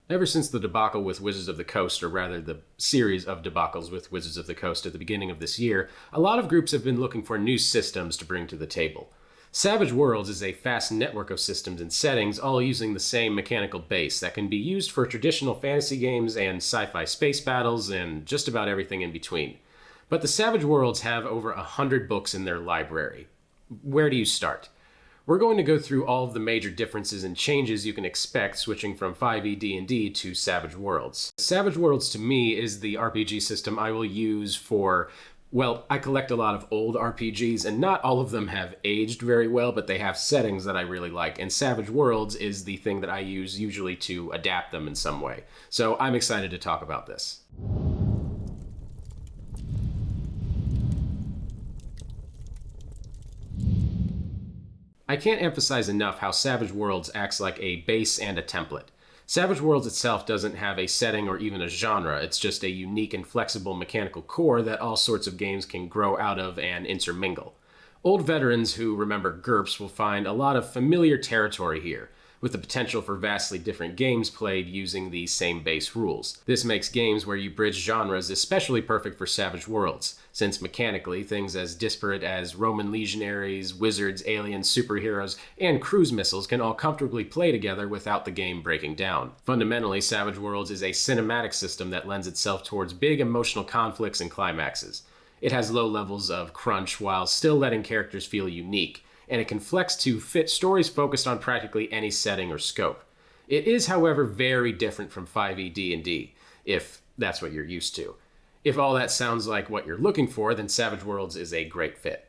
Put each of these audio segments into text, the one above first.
Ever since the debacle with Wizards of the Coast, or rather the series of debacles with Wizards of the Coast at the beginning of this year, a lot of groups have been looking for new systems to bring to the table. Savage Worlds is a fast network of systems and settings, all using the same mechanical base that can be used for traditional fantasy games and sci-fi space battles and just about everything in between. But the Savage Worlds have over 100 books in their library. Where do you start? We're going to go through all of the major differences and changes you can expect switching from 5e D&D to Savage Worlds. Savage Worlds to me is the RPG system I will use for, well, I collect a lot of old RPGs, and not all of them have aged very well, but they have settings that I really like, and Savage Worlds is the thing that I use usually to adapt them in some way. So I'm excited to talk about this. I can't emphasize enough how Savage Worlds acts like a base and a template. Savage Worlds itself doesn't have a setting or even a genre, it's just a unique and flexible mechanical core that all sorts of games can grow out of and intermingle. Old veterans who remember GURPS will find a lot of familiar territory here, with the potential for vastly different games played using the same base rules. This makes games where you bridge genres especially perfect for Savage Worlds, since mechanically things as disparate as Roman legionaries, wizards, aliens, superheroes, and cruise missiles can all comfortably play together without the game breaking down. Fundamentally, Savage Worlds is a cinematic system that lends itself towards big emotional conflicts and climaxes. It has low levels of crunch while still letting characters feel unique, and it can flex to fit stories focused on practically any setting or scope. It is, however, very different from 5e D&D, if that's what you're used to. If all that sounds like what you're looking for, then Savage Worlds is a great fit.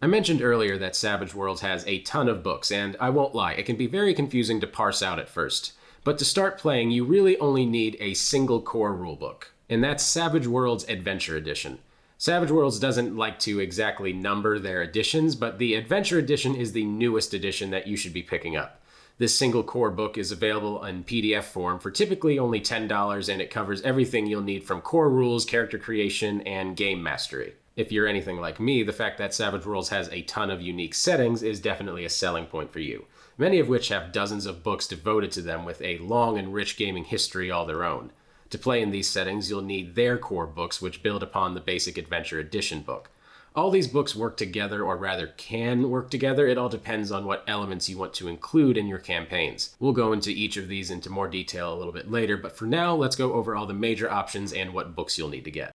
I mentioned earlier that Savage Worlds has a ton of books, and I won't lie, it can be very confusing to parse out at first. But to start playing, you really only need a single core rulebook, and that's Savage Worlds Adventure Edition. Savage Worlds doesn't like to exactly number their editions, but the Adventure Edition is the newest edition that you should be picking up. This single core book is available in PDF form for typically only $10, and it covers everything you'll need from core rules, character creation, and game mastery. If you're anything like me, the fact that Savage Worlds has a ton of unique settings is definitely a selling point for you, many of which have dozens of books devoted to them with a long and rich gaming history all their own. To play in these settings, you'll need their core books, which build upon the basic Adventure Edition book. All these books work together, or rather can work together. It all depends on what elements you want to include in your campaigns. We'll go into each of these into more detail a little bit later, but for now, let's go over all the major options and what books you'll need to get.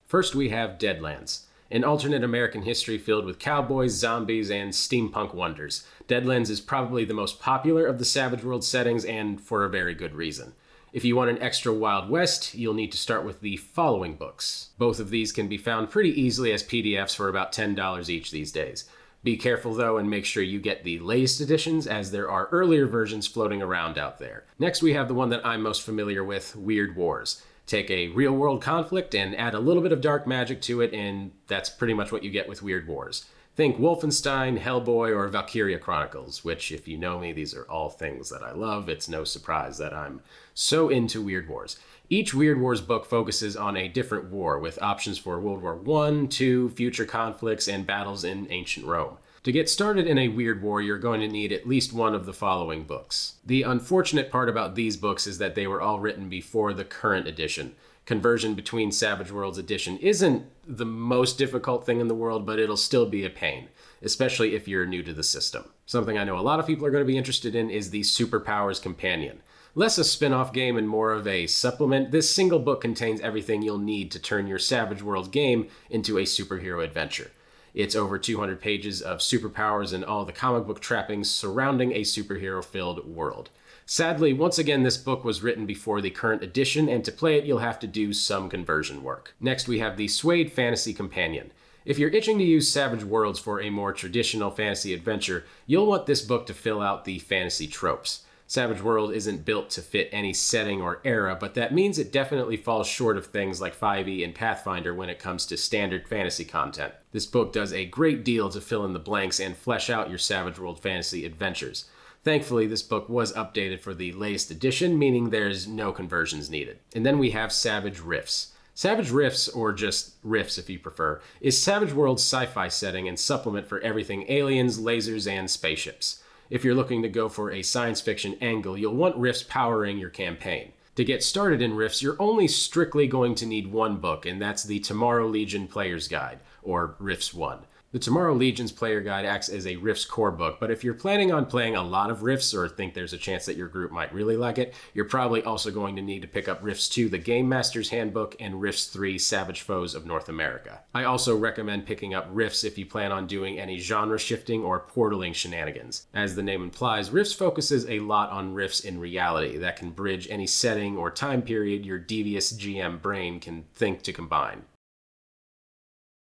First, we have Deadlands, an alternate American history filled with cowboys, zombies, and steampunk wonders. Deadlands is probably the most popular of the Savage Worlds settings, and for a very good reason. If you want an extra Wild West, you'll need to start with the following books. Both of these can be found pretty easily as PDFs for about $10 each these days. Be careful though and make sure you get the latest editions, as there are earlier versions floating around out there. Next we have the one that I'm most familiar with, Weird Wars. Take a real-world conflict and add a little bit of dark magic to it, and that's pretty much what you get with Weird Wars. Think Wolfenstein, Hellboy, or Valkyria Chronicles, which, if you know me, these are all things that I love. It's no surprise that I'm so into Weird Wars. Each Weird Wars book focuses on a different war, with options for World War I, II, future conflicts, and battles in ancient Rome. To get started in a Weird War, you're going to need at least one of the following books. The unfortunate part about these books is that they were all written before the current edition. Conversion between Savage Worlds edition isn't the most difficult thing in the world, but it'll still be a pain, especially if you're new to the system. Something I know a lot of people are going to be interested in is the Superpowers Companion. Less a spin-off game and more of a supplement, this single book contains everything you'll need to turn your Savage Worlds game into a superhero adventure. It's over 200 pages of superpowers and all the comic book trappings surrounding a superhero-filled world. Sadly, once again, this book was written before the current edition, and to play it, you'll have to do some conversion work. Next, we have the Suede Fantasy Companion. If you're itching to use Savage Worlds for a more traditional fantasy adventure, you'll want this book to fill out the fantasy tropes. Savage World isn't built to fit any setting or era, but that means it definitely falls short of things like 5e and Pathfinder when it comes to standard fantasy content. This book does a great deal to fill in the blanks and flesh out your Savage World fantasy adventures. Thankfully, this book was updated for the latest edition, meaning there's no conversions needed. And then we have Savage Rifts. Savage Rifts, or just Rifts if you prefer, is Savage World's sci-fi setting and supplement for everything aliens, lasers, and spaceships. If you're looking to go for a science fiction angle, you'll want Rifts powering your campaign. To get started in Rifts, you're only strictly going to need one book, and that's the Tomorrow Legion Player's Guide, or Rifts 1. The Tomorrow Legion's Player Guide acts as a Rifts core book, but if you're planning on playing a lot of Rifts or think there's a chance that your group might really like it, you're probably also going to need to pick up Rifts 2, the Game Master's Handbook, and Rifts 3, Savage Foes of North America. I also recommend picking up Rifts if you plan on doing any genre shifting or portaling shenanigans. As the name implies, Rifts focuses a lot on Rifts in reality that can bridge any setting or time period your devious GM brain can think to combine.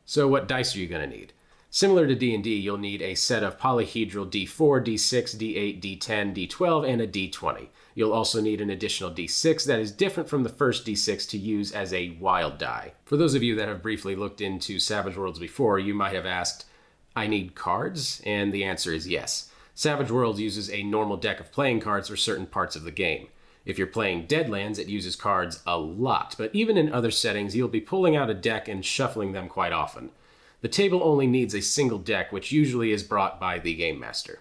So what dice are you going to need? Similar to D&D, you'll need a set of polyhedral D4, D6, D8, D10, D12, and a D20. You'll also need an additional D6 that is different from the first D6 to use as a wild die. For those of you that have briefly looked into Savage Worlds before, you might have asked, I need cards? And the answer is yes. Savage Worlds uses a normal deck of playing cards for certain parts of the game. If you're playing Deadlands, it uses cards a lot, but even in other settings, you'll be pulling out a deck and shuffling them quite often. The table only needs a single deck, which usually is brought by the Game Master.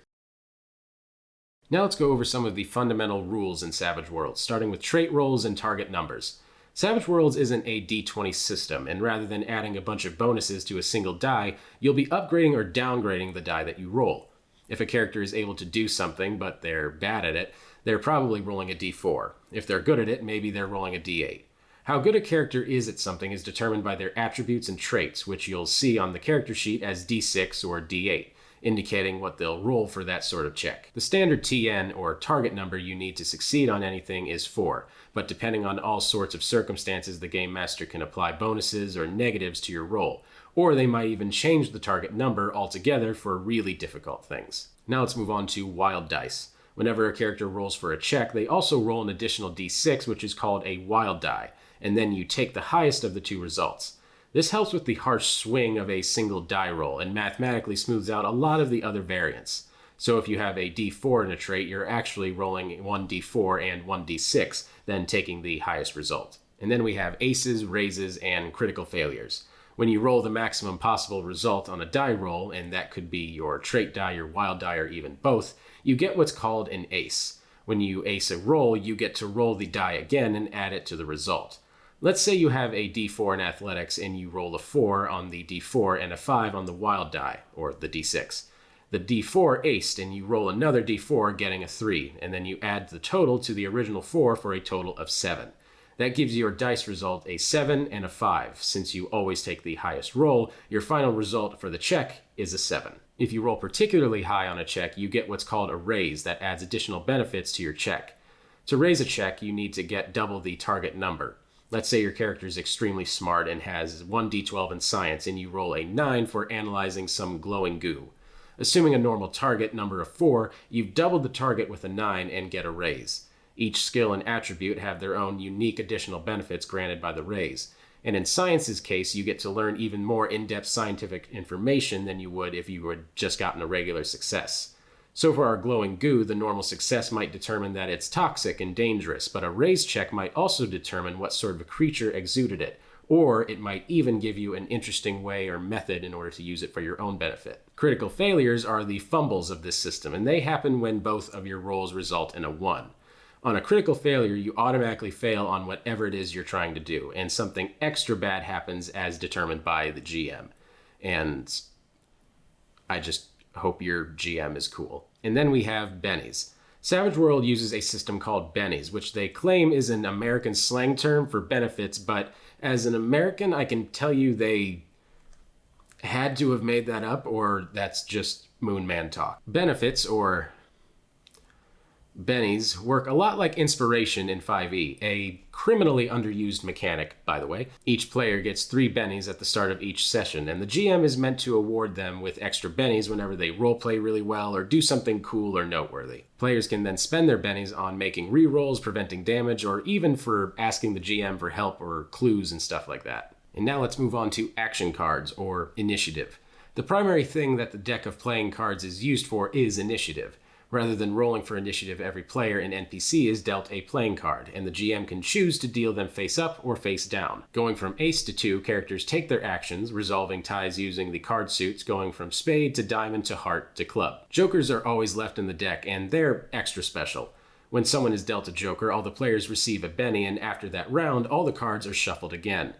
Now let's go over some of the fundamental rules in Savage Worlds, starting with trait rolls and target numbers. Savage Worlds isn't a D20 system, and rather than adding a bunch of bonuses to a single die, you'll be upgrading or downgrading the die that you roll. If a character is able to do something, but they're bad at it, they're probably rolling a D4. If they're good at it, maybe they're rolling a D8. How good a character is at something is determined by their attributes and traits, which you'll see on the character sheet as D6 or D8, indicating what they'll roll for that sort of check. The standard TN, or target number you need to succeed on anything, is 4, but depending on all sorts of circumstances, the Game Master can apply bonuses or negatives to your roll, or they might even change the target number altogether for really difficult things. Now let's move on to wild dice. Whenever a character rolls for a check, they also roll an additional D6, which is called a wild die, and then you take the highest of the two results. This helps with the harsh swing of a single die roll and mathematically smooths out a lot of the other variants. So if you have a D4 in a trait, you're actually rolling one D4 and one D6, then taking the highest result. And then we have aces, raises, and critical failures. When you roll the maximum possible result on a die roll, and that could be your trait die, your wild die, or even both, you get what's called an ace. When you ace a roll, you get to roll the die again and add it to the result. Let's say you have a D4 in athletics and you roll a 4 on the D4 and a 5 on the wild die, or the D6. The D4 aced and you roll another D4 getting a 3, and then you add the total to the original 4 for a total of 7. That gives your dice result a 7 and a 5. Since you always take the highest roll, your final result for the check is a 7. If you roll particularly high on a check, you get what's called a raise that adds additional benefits to your check. To raise a check, you need to get double the target number. Let's say your character is extremely smart and has 1d12 in science and you roll a 9 for analyzing some glowing goo. Assuming a normal target number of 4, you've doubled the target with a 9 and get a raise. Each skill and attribute have their own unique additional benefits granted by the raise. And in science's case, you get to learn even more in-depth scientific information than you would if you had just gotten a regular success. So for our glowing goo, the normal success might determine that it's toxic and dangerous, but a raise check might also determine what sort of a creature exuded it, or it might even give you an interesting way or method in order to use it for your own benefit. Critical failures are the fumbles of this system, and they happen when both of your rolls result in a 1. On a critical failure, you automatically fail on whatever it is you're trying to do, and something extra bad happens as determined by the GM. And I just hope your GM is cool. And then we have bennies. Savage World uses a system called bennies, which they claim is an American slang term for benefits, but as an American, I can tell you they had to have made that up, or that's just Moon Man talk. Benefits, or bennies, work a lot like inspiration in 5e, a criminally underused mechanic, by the way. Each player gets 3 bennies at the start of each session, and the GM is meant to award them with extra bennies whenever they roleplay really well or do something cool or noteworthy. Players can then spend their bennies on making rerolls, preventing damage, or even for asking the GM for help or clues and stuff like that. And now let's move on to action cards, or initiative. The primary thing that the deck of playing cards is used for is initiative. Rather than rolling for initiative, every player and NPC is dealt a playing card, and the GM can choose to deal them face up or face down. Going from ace to 2, characters take their actions, resolving ties using the card suits, going from spade to diamond to heart to club. Jokers are always left in the deck, and they're extra special. When someone is dealt a joker, all the players receive a Benny, and after that round, all the cards are shuffled again.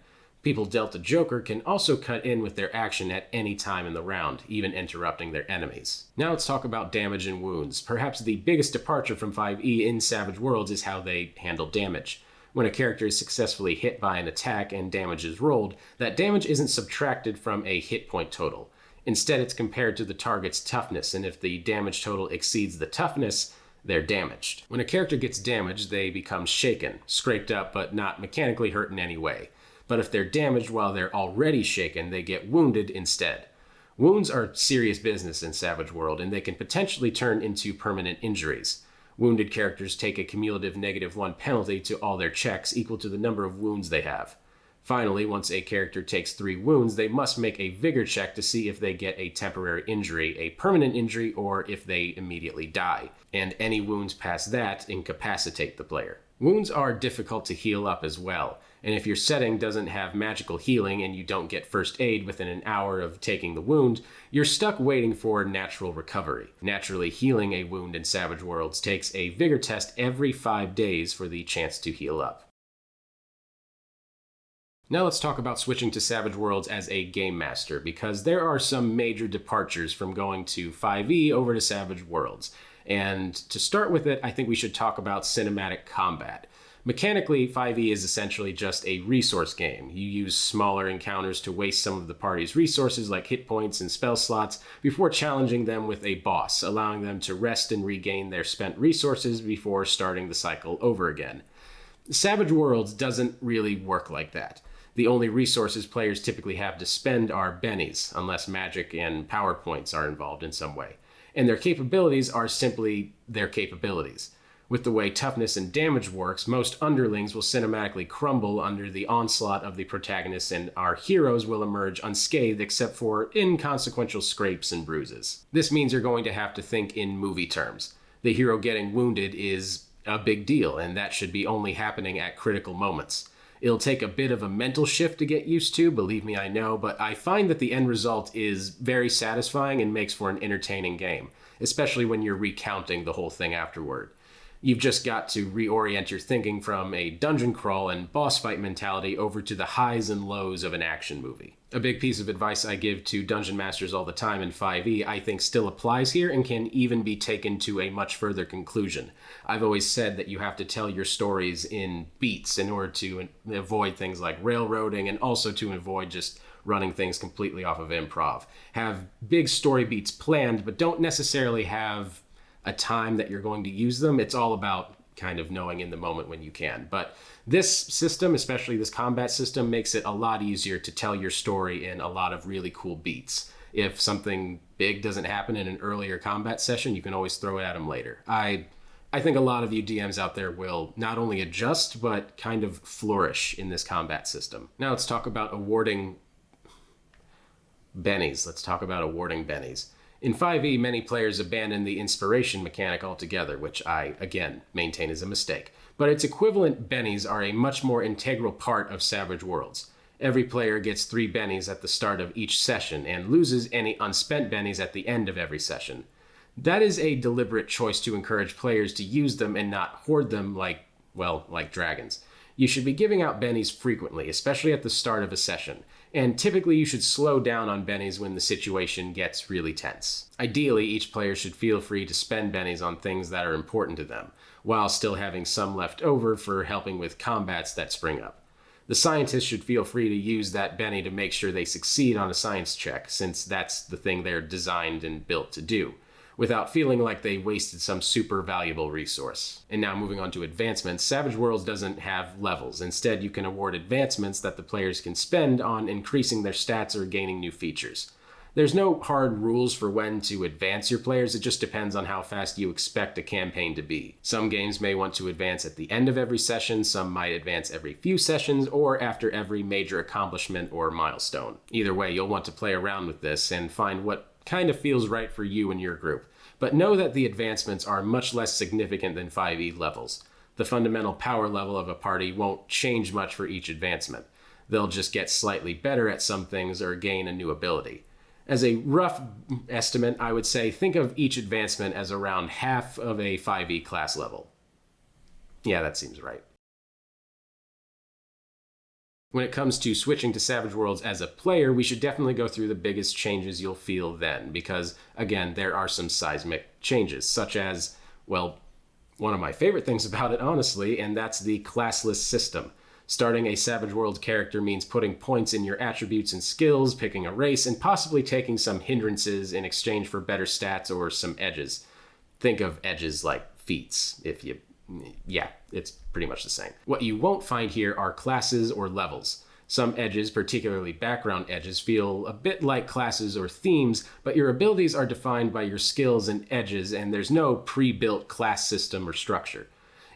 People dealt a joker can also cut in with their action at any time in the round, even interrupting their enemies. Now let's talk about damage and wounds. Perhaps the biggest departure from 5e in Savage Worlds is how they handle damage. When a character is successfully hit by an attack and damage is rolled, that damage isn't subtracted from a hit point total. Instead, it's compared to the target's toughness, and if the damage total exceeds the toughness, they're damaged. When a character gets damaged, they become shaken, scraped up, but not mechanically hurt in any way. But if they're damaged while they're already shaken, they get wounded instead. Wounds are serious business in Savage World, and they can potentially turn into permanent injuries. Wounded characters take a cumulative -1 penalty to all their checks, equal to the number of wounds they have. Finally, once a character takes 3 wounds, they must make a vigor check to see if they get a temporary injury, a permanent injury, or if they immediately die. And any wounds past that incapacitate the player. Wounds are difficult to heal up as well, and if your setting doesn't have magical healing and you don't get first aid within an hour of taking the wound, you're stuck waiting for natural recovery. Naturally healing a wound in Savage Worlds takes a vigor test every 5 days for the chance to heal up. Now let's talk about switching to Savage Worlds as a game master, because there are some major departures from going to 5e over to Savage Worlds. And to start with it, I think we should talk about cinematic combat. Mechanically, 5e is essentially just a resource game. You use smaller encounters to waste some of the party's resources like hit points and spell slots before challenging them with a boss, allowing them to rest and regain their spent resources before starting the cycle over again. Savage Worlds doesn't really work like that. The only resources players typically have to spend are bennies, unless magic and power points are involved in some way. And their capabilities are simply their capabilities. With the way toughness and damage works, most underlings will cinematically crumble under the onslaught of the protagonists, and our heroes will emerge unscathed except for inconsequential scrapes and bruises. This means you're going to have to think in movie terms. The hero getting wounded is a big deal, and that should be only happening at critical moments. It'll take a bit of a mental shift to get used to, believe me, I know, but I find that the end result is very satisfying and makes for an entertaining game, especially when you're recounting the whole thing afterward. You've just got to reorient your thinking from a dungeon crawl and boss fight mentality over to the highs and lows of an action movie. A big piece of advice I give to dungeon masters all the time in 5e I think still applies here and can even be taken to a much further conclusion. I've always said that you have to tell your stories in beats in order to avoid things like railroading, and also to avoid just running things completely off of improv. Have big story beats planned, but don't necessarily have a time that you're going to use them. It's all about kind of knowing in the moment when you can. But this system, especially this combat system, makes it a lot easier to tell your story in a lot of really cool beats. If something big doesn't happen in an earlier combat session, you can always throw it at them later. I think a lot of you DMs out there will not only adjust, but kind of flourish in this combat system. Now let's talk about awarding bennies. In 5e, many players abandon the inspiration mechanic altogether, which I, again, maintain is a mistake. But its equivalent bennies are a much more integral part of Savage Worlds. Every player gets 3 bennies at the start of each session and loses any unspent bennies at the end of every session. That is a deliberate choice to encourage players to use them and not hoard them like dragons. You should be giving out bennies frequently, especially at the start of a session. And typically you should slow down on bennies when the situation gets really tense. Ideally, each player should feel free to spend bennies on things that are important to them, while still having some left over for helping with combats that spring up. The scientists should feel free to use that benny to make sure they succeed on a science check, since that's the thing they're designed and built to do, without feeling like they wasted some super valuable resource. And now moving on to advancements, Savage Worlds doesn't have levels. Instead, you can award advancements that the players can spend on increasing their stats or gaining new features. There's no hard rules for when to advance your players, it just depends on how fast you expect a campaign to be. Some games may want to advance at the end of every session, some might advance every few sessions, or after every major accomplishment or milestone. Either way, you'll want to play around with this and find what kind of feels right for you and your group. but know that the advancements are much less significant than 5e levels. The fundamental power level of a party won't change much for each advancement. They'll just get slightly better at some things or gain a new ability. As a rough estimate, I would say think of each advancement as around half of a 5e class level. Yeah, that seems right. When it comes to switching to Savage Worlds as a player, we should definitely go through the biggest changes you'll feel then, because, again, there are some seismic changes, such as, well, one of my favorite things about it, honestly, and that's the classless system. Starting a Savage Worlds character means putting points in your attributes and skills, picking a race, and possibly taking some hindrances in exchange for better stats or some edges. Think of edges like feats, yeah, it's pretty much the same. What you won't find here are classes or levels. Some edges, particularly background edges, feel a bit like classes or themes, but your abilities are defined by your skills and edges, and there's no pre-built class system or structure.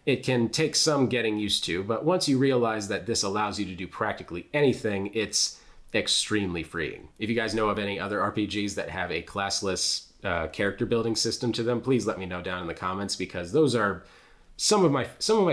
It can take some getting used to, but once you realize that this allows you to do practically anything, it's extremely freeing. If you guys know of any other RPGs that have a classless character building system to them, please let me know down in the comments, because those are some of my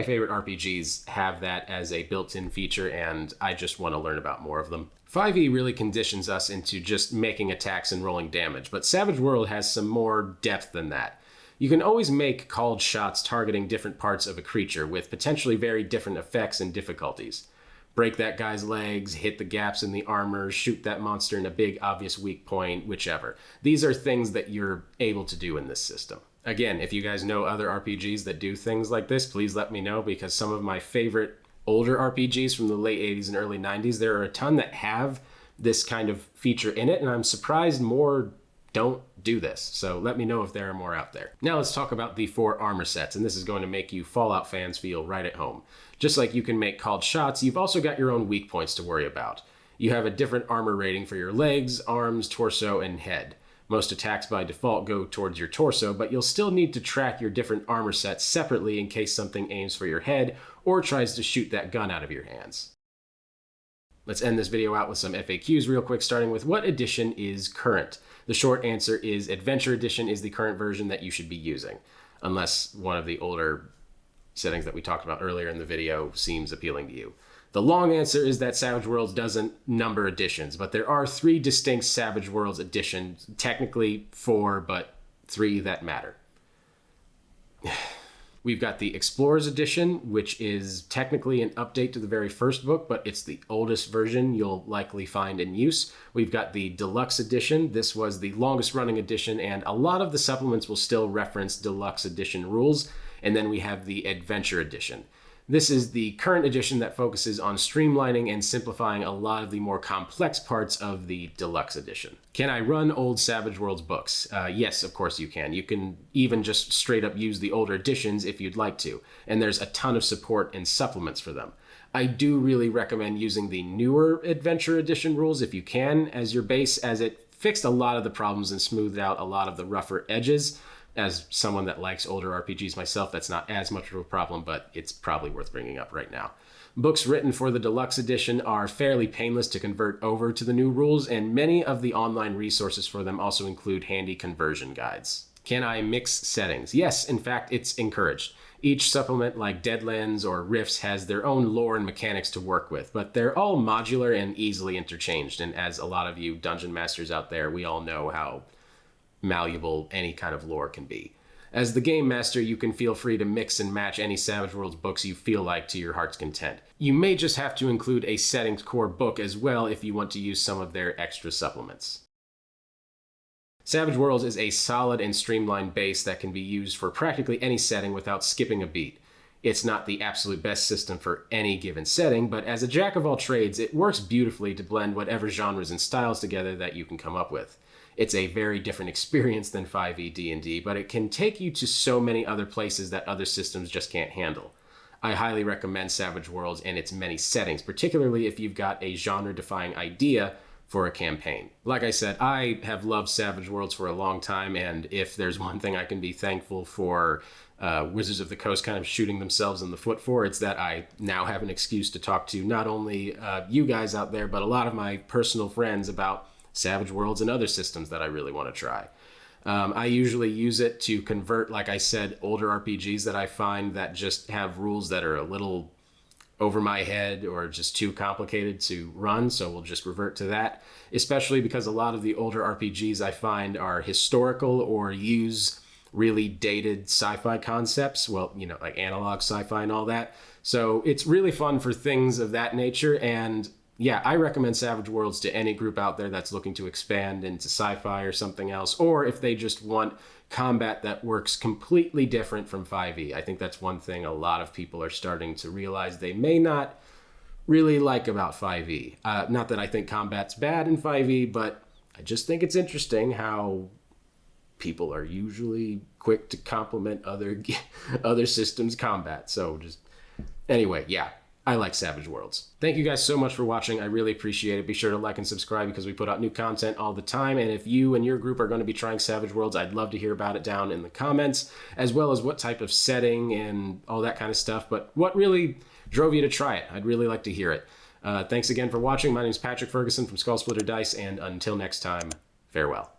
favorite RPGs have that as a built-in feature, and I just want to learn about more of them. 5e really conditions us into just making attacks and rolling damage, but Savage World has some more depth than that. You can always make called shots targeting different parts of a creature with potentially very different effects and difficulties. Break that guy's legs, hit the gaps in the armor, shoot that monster in a big obvious weak point, whichever. These are things that you're able to do in this system. Again, if you guys know other RPGs that do things like this, please let me know, because some of my favorite older RPGs from the late 80s and early 90s, there are a ton that have this kind of feature in it, and I'm surprised more don't do this. So let me know if there are more out there. Now let's talk about the 4 armor sets, and this is going to make you Fallout fans feel right at home. Just like you can make called shots, you've also got your own weak points to worry about. You have a different armor rating for your legs, arms, torso, and head. Most attacks by default go towards your torso, but you'll still need to track your different armor sets separately in case something aims for your head or tries to shoot that gun out of your hands. Let's end this video out with some FAQs real quick, starting with what edition is current. The short answer is Adventure Edition is the current version that you should be using, unless one of the older settings that we talked about earlier in the video seems appealing to you. The long answer is that Savage Worlds doesn't number editions, but there are 3 distinct Savage Worlds editions, technically 4, but 3 that matter. We've got the Explorers Edition, which is technically an update to the very first book, but it's the oldest version you'll likely find in use. We've got the Deluxe Edition. This was the longest running edition, and a lot of the supplements will still reference Deluxe Edition rules. And then we have the Adventure Edition. This is the current edition that focuses on streamlining and simplifying a lot of the more complex parts of the Deluxe Edition. Can I run old Savage Worlds books? Yes, of course you can. You can even just straight up use the older editions if you'd like to, and there's a ton of support and supplements for them. I do really recommend using the newer Adventure Edition rules if you can as your base, as it fixed a lot of the problems and smoothed out a lot of the rougher edges. As someone that likes older RPGs myself, that's not as much of a problem, but it's probably worth bringing up right now. Books written for the Deluxe Edition are fairly painless to convert over to the new rules, and many of the online resources for them also include handy conversion guides. Can I mix settings? Yes, in fact, it's encouraged. Each supplement, like Deadlands or Rifts, has their own lore and mechanics to work with, but they're all modular and easily interchanged, and as a lot of you dungeon masters out there, we all know how malleable any kind of lore can be. As the game master, you can feel free to mix and match any Savage Worlds books you feel like to your heart's content. You may just have to include a settings core book as well if you want to use some of their extra supplements. Savage Worlds is a solid and streamlined base that can be used for practically any setting without skipping a beat. It's not the absolute best system for any given setting, but as a jack of all trades, it works beautifully to blend whatever genres and styles together that you can come up with. It's a very different experience than 5e D&D, but it can take you to so many other places that other systems just can't handle. I highly recommend Savage Worlds and its many settings, particularly if you've got a genre-defying idea for a campaign. Like I said, I have loved Savage Worlds for a long time, and if there's one thing I can be thankful for Wizards of the Coast kind of shooting themselves in the foot for, it's that I now have an excuse to talk to not only you guys out there, but a lot of my personal friends about Savage Worlds and other systems that I really want to try. I usually use it to convert, like I said, older RPGs that I find that just have rules that are a little over my head or just too complicated to run. So we'll just revert to that, especially because a lot of the older RPGs I find are historical or use really dated sci-fi concepts. Well, you know, like analog sci-fi and all that. So it's really fun for things of that nature. And yeah, I recommend Savage Worlds to any group out there that's looking to expand into sci-fi or something else, or if they just want combat that works completely different from 5e. I think that's one thing a lot of people are starting to realize they may not really like about 5e. Not that I think combat's bad in 5e, but I just think it's interesting how people are usually quick to compliment other systems' combat. So just anyway, yeah. I like Savage Worlds. Thank you guys so much for watching. I really appreciate it. Be sure to like and subscribe because we put out new content all the time. And if you and your group are going to be trying Savage Worlds, I'd love to hear about it down in the comments, as well as what type of setting and all that kind of stuff. But what really drove you to try it? I'd really like to hear it. Thanks again for watching. My name is Patrick Ferguson from Skull Splitter Dice, and until next time, farewell.